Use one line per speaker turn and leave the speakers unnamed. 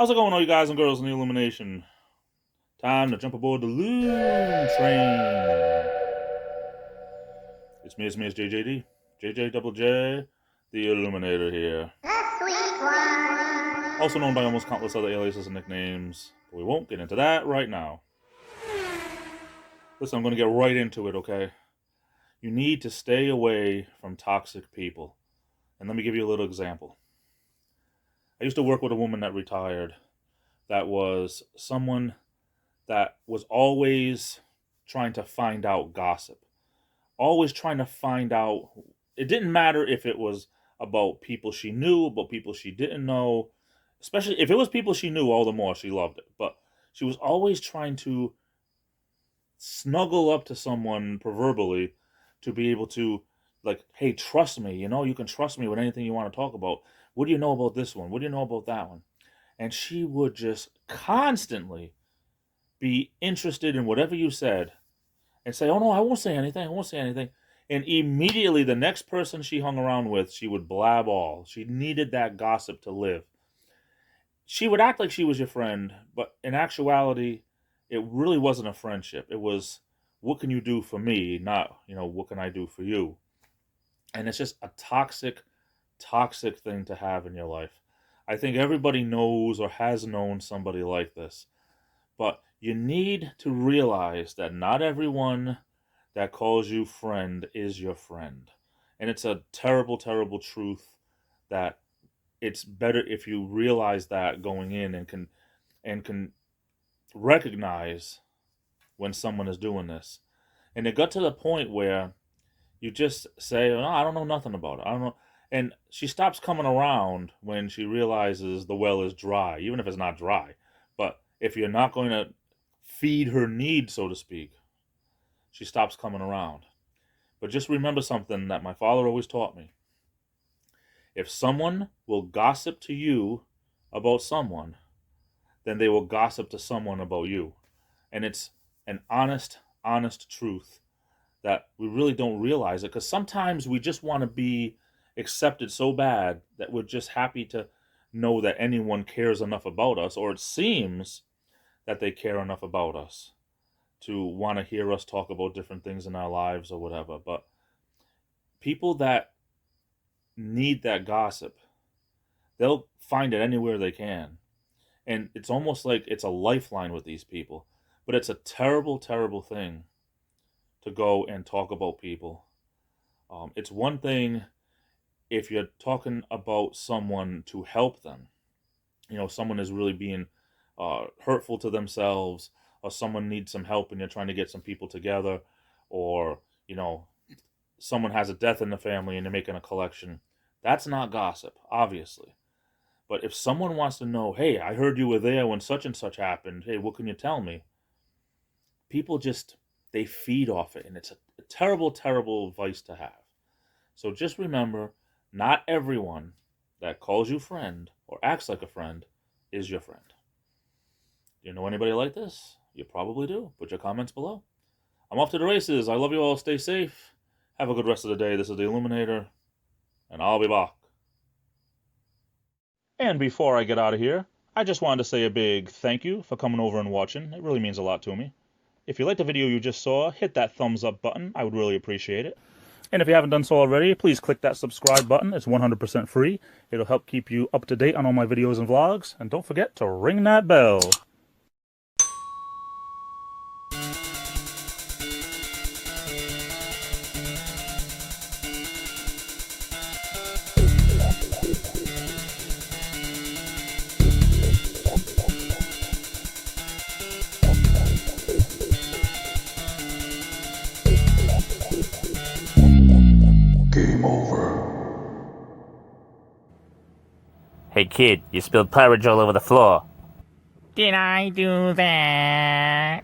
How's it going, all you guys and girls in the Illumination? Time to jump aboard the Loom Train. It's me, it's JJD. JJ Double J, the Illuminator here. Also known by almost countless other aliases and nicknames, but we won't get into that right now. Listen, I'm going to get right into it, okay? You need to stay away from toxic people. And let me give you a little example. I used to work with a woman that retired that was someone that was always trying to find out gossip. Always trying to find out. It didn't matter if it was about people she knew, about people she didn't know. Especially if it was people she knew, all the more she loved it. But she was always trying to snuggle up to someone proverbially to be able to, like, hey, trust me, you can trust me with anything you want to talk about. What do you know about this one? What do you know about that one? And she would just constantly be interested in whatever you said and say, oh no, I won't say anything. And immediately the next person she hung around with, she would blab all. She needed that gossip to live. She would act like she was your friend, but in actuality, it really wasn't a friendship. It was, what can you do for me? Not, what can I do for you? And it's just a toxic thing to have in your life. I think everybody knows or has known somebody like this. But you need to realize that not everyone that calls you friend is your friend. And it's a terrible, terrible truth that it's better if you realize that going in and can recognize when someone is doing this. And it got to the point where you just say, oh, I don't know nothing about it. I don't know. And she stops coming around when she realizes the well is dry, even if it's not dry. But if you're not going to feed her need, so to speak, she stops coming around. But just remember something that my father always taught me. If someone will gossip to you about someone, then they will gossip to someone about you. And it's an honest truth that we really don't realize it, because sometimes we just want to be accepted so bad that we're just happy to know that anyone cares enough about us, or it seems that they care enough about us to want to hear us talk about different things in our lives or whatever. But people that need that gossip, they'll find it anywhere they can. And it's almost like it's a lifeline with these people. But it's a terrible, terrible thing to go and talk about people. It's one thing if you're talking about someone to help them. Someone is really being hurtful to themselves, or someone needs some help and you're trying to get some people together, or, someone has a death in the family and you're making a collection. That's not gossip, obviously. But if someone wants to know, hey, I heard you were there when such and such happened. Hey, what can you tell me? People just, they feed off it. And it's a terrible, terrible vice to have. So just remember, not everyone that calls you friend or acts like a friend is your friend. Do you know anybody like this? You probably do. Put your comments below. I'm off to the races. I love you all. Stay safe. Have a good rest of the day. This is the Illuminator, and I'll be back. And before I get out of here, I just wanted to say a big thank you for coming over and watching. It really means a lot to me. If you liked the video you just saw, hit that thumbs up button. I would really appreciate it. And if you haven't done so already, please click that subscribe button. It's 100% free. It'll help keep you up to date on all my videos and vlogs. And don't forget to ring that bell.
Game over.
Hey kid, you spilled porridge all over the floor.
Did I do that?